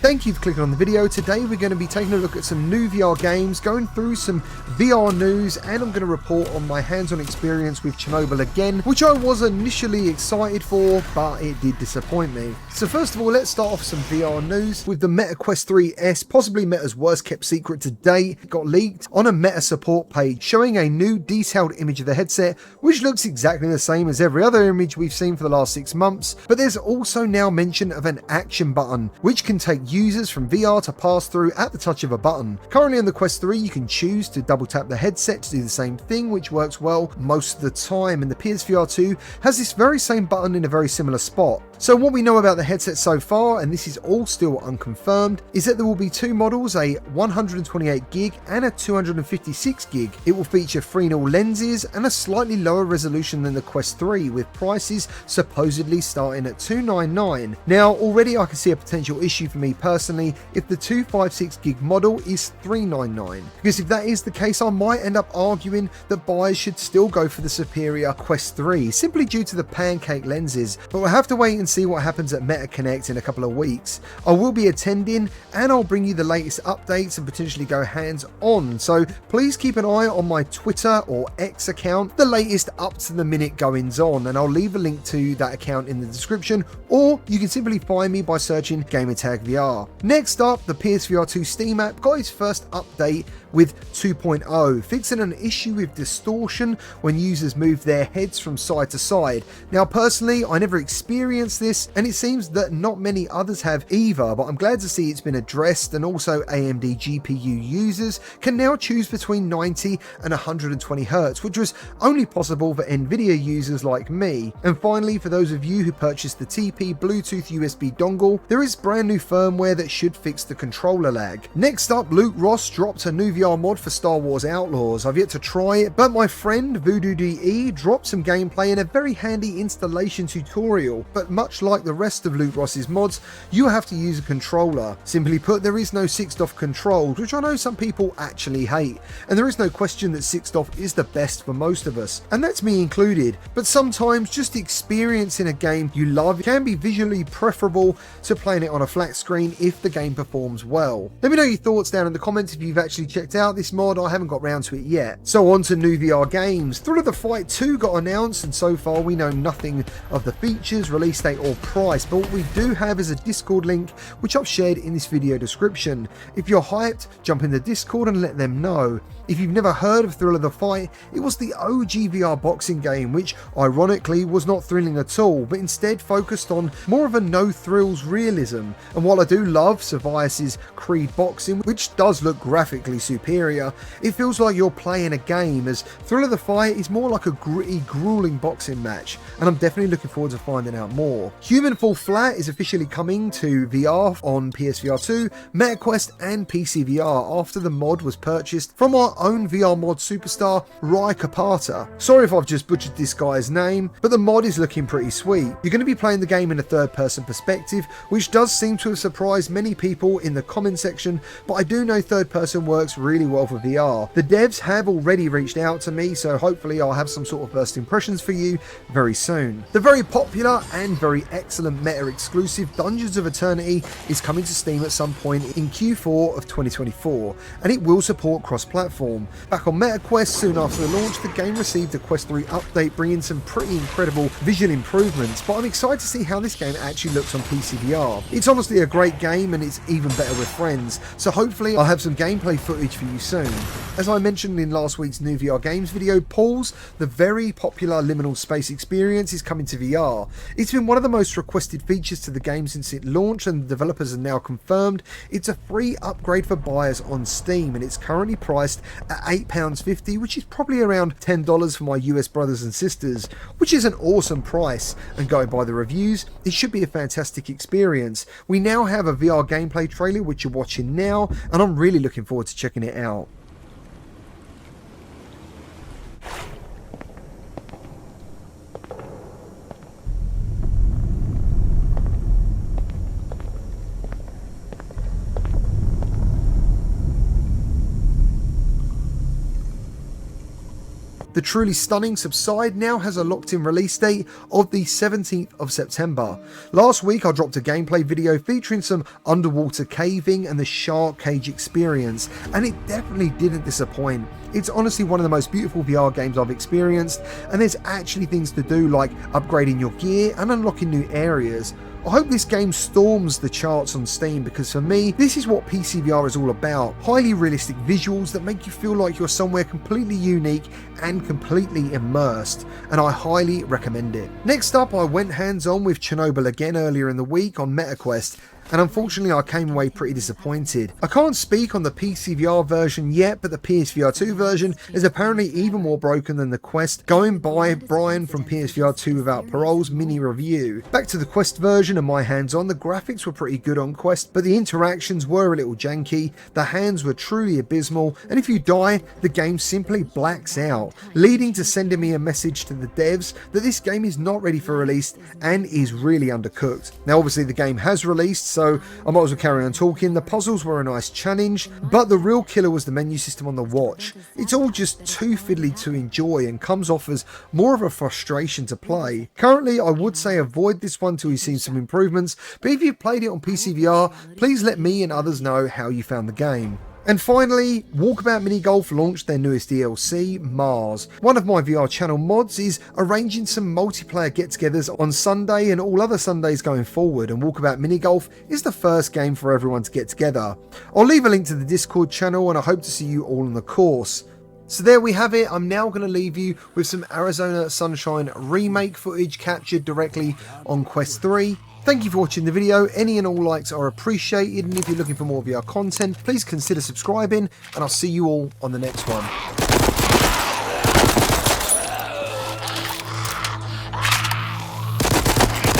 Thank you for clicking on the video. Today we're going to be taking a look at some new VR games, going through some VR news, and I'm going to report on my hands-on experience with Chernobyl again, which I was initially excited for, but it did disappoint me. So first of all, let's start off some VR news with the Meta Quest 3S, possibly Meta's worst kept secret to date. It got leaked on a Meta support page showing a new detailed image of the headset, which looks exactly the same as every other image we've seen for the last 6 months, but there's also now mention of an action button, which can take users from VR to pass through at the touch of a button. Currently on the Quest 3, you can choose to double tap the headset to do the same thing, which works well most of the time, and the PSVR 2 has this very same button in a very similar spot. So what we know about the headset so far, and this is all still unconfirmed, is that there will be 2 models, a 128GB and a 256GB. It will feature Fresnel lenses and a slightly lower resolution than the Quest 3, with prices supposedly starting at $299. Now already I can see a potential issue for me personally if the 256GB model is $399, because if that is the case, I might end up arguing that buyers should still go for the superior Quest 3 simply due to the pancake lenses, but we'll have to wait and see what happens at Meta Connect in a couple of weeks. I will be attending and I'll bring you the latest updates and potentially go hands on, so please keep an eye on my Twitter or X account, the latest up to the minute goings on, and I'll leave a link to that account in the description, or you can simply find me by searching Gamertag VR. Next up, the PSVR 2 Steam app got its first update with 2.0, fixing an issue with distortion when users move their heads from side to side. Now personally, I never experienced this, and it seems that not many others have either, but I'm glad to see it's been addressed, and also AMD GPU users can now choose between 90 and 120 Hz, which was only possible for Nvidia users like me. And finally, for those of you who purchased the TP Bluetooth USB dongle, there is brand new firmware that should fix the controller lag. Next up, Luke Ross dropped a new VR mod for Star Wars Outlaws. I've yet to try it, but my friend Voodoo DE dropped some gameplay in a very handy installation tutorial, but much like the rest of Luke Ross's mods, you have to use a controller. Simply put, there is no 6DoF controls, which I know some people actually hate, and there is no question that 6DoF is the best for most of us, and that's me included, but sometimes just experiencing a game you love can be visually preferable to playing it on a flat screen if the game performs well. Let me know your thoughts down in the comments if you've actually checked out this mod. I haven't got round to it yet. So on to new VR games. Thrill of the Fight 2 got announced, and so far we know nothing of the features, release date or price, but what we do have is a Discord link which I've shared in this video description. If you're hyped, jump in the Discord and let them know. If you've never heard of Thrill of the Fight, it was the OG VR boxing game, which ironically was not thrilling at all, but instead focused on more of a no thrills realism. And while I do love Survios's Creed boxing, which does look graphically superior, it feels like you're playing a game, as Thrill of the Fight is more like a gritty, grueling boxing match, and I'm definitely looking forward to finding out more. Human Fall Flat is officially coming to VR on PSVR 2, Meta Quest and PCVR after the mod was purchased from our own VR mod superstar, Rai Kapata. Sorry if I've just butchered this guy's name, but the mod is looking pretty sweet. You're going to be playing the game in a third-person perspective, which does seem to have surprised many people in the comment section, but I do know third-person works really well for VR. The devs have already reached out to me, so hopefully I'll have some sort of first impressions for you very soon. The very popular and very excellent Meta exclusive Dungeons of Eternity is coming to Steam at some point in Q4 of 2024, and it will support cross-platform. Back on Meta Quest, soon after the launch, the game received a Quest 3 update bringing some pretty incredible visual improvements, but I'm excited to see how this game actually looks on PCVR. It's honestly a great game, and it's even better with friends, so hopefully I'll have some gameplay footage for you soon. As I mentioned in last week's new VR games video, Pulse, the very popular liminal space experience, is coming to VR. It's been one of the most requested features to the game since it launched, and the developers have now confirmed it's a free upgrade for buyers on Steam, and it's currently priced at £8.50, which is probably around $10 for my US brothers and sisters, which is an awesome price, and going by the reviews, it should be a fantastic experience. We now have a VR gameplay trailer which you're watching now, and I'm really looking forward to checking it out. The truly stunning Subside now has a locked-in release date of the 17th of September. Last week I dropped a gameplay video featuring some underwater caving and the shark cage experience, and it definitely didn't disappoint. It's honestly one of the most beautiful VR games I've experienced, and there's actually things to do like upgrading your gear and unlocking new areas. I hope this game storms the charts on Steam, because for me, this is what PCVR is all about. Highly realistic visuals that make you feel like you're somewhere completely unique and completely immersed, and I highly recommend it. Next up, I went hands-on with Chernobyl again earlier in the week on MetaQuest, and unfortunately I came away pretty disappointed. I can't speak on the PCVR version yet, but the PSVR 2 version is apparently even more broken than the Quest, going by Brian from PSVR 2 Without Parole's mini review. Back to the Quest version and my hands-on, the graphics were pretty good on Quest, but the interactions were a little janky, the hands were truly abysmal, and if you die, the game simply blacks out, leading to sending me a message to the devs that this game is not ready for release and is really undercooked. Now obviously the game has released, so I might as well carry on talking. The puzzles were a nice challenge, but the real killer was the menu system on the watch. It's all just too fiddly to enjoy and comes off as more of a frustration to play. Currently, I would say avoid this one till you've seen some improvements, but if you've played it on PCVR, please let me and others know how you found the game. And finally, Walkabout Mini Golf launched their newest DLC, Mars. One of my VR channel mods is arranging some multiplayer get-togethers on Sunday and all other Sundays going forward, and Walkabout Mini Golf is the first game for everyone to get together. I'll leave a link to the Discord channel, and I hope to see you all on the course. So there we have it. I'm now going to leave you with some Arizona Sunshine remake footage captured directly on Quest 3. Thank you for watching the video. Any and all likes are appreciated, and if you're looking for more VR content, please consider subscribing, and I'll see you all on the next one.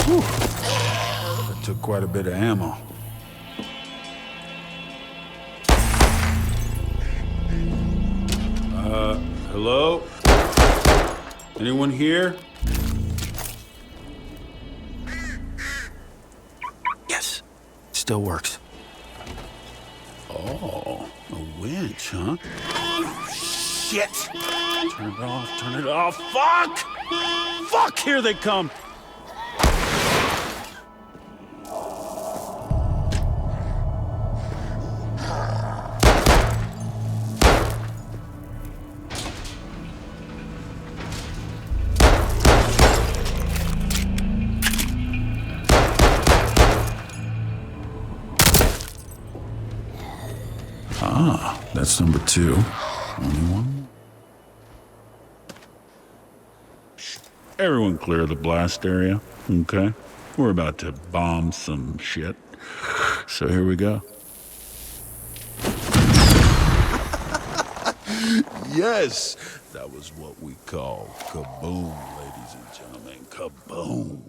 Whew. That took quite a bit of ammo. Hello? Anyone here? Yes, still works. Oh, a winch, huh? Shit! Turn it off, turn it off. Fuck! Fuck, here they come! Ah, that's number 2. Only one? Everyone clear the blast area, okay? We're about to bomb some shit. So here we go. Yes, that was what we call kaboom, ladies and gentlemen. Kaboom.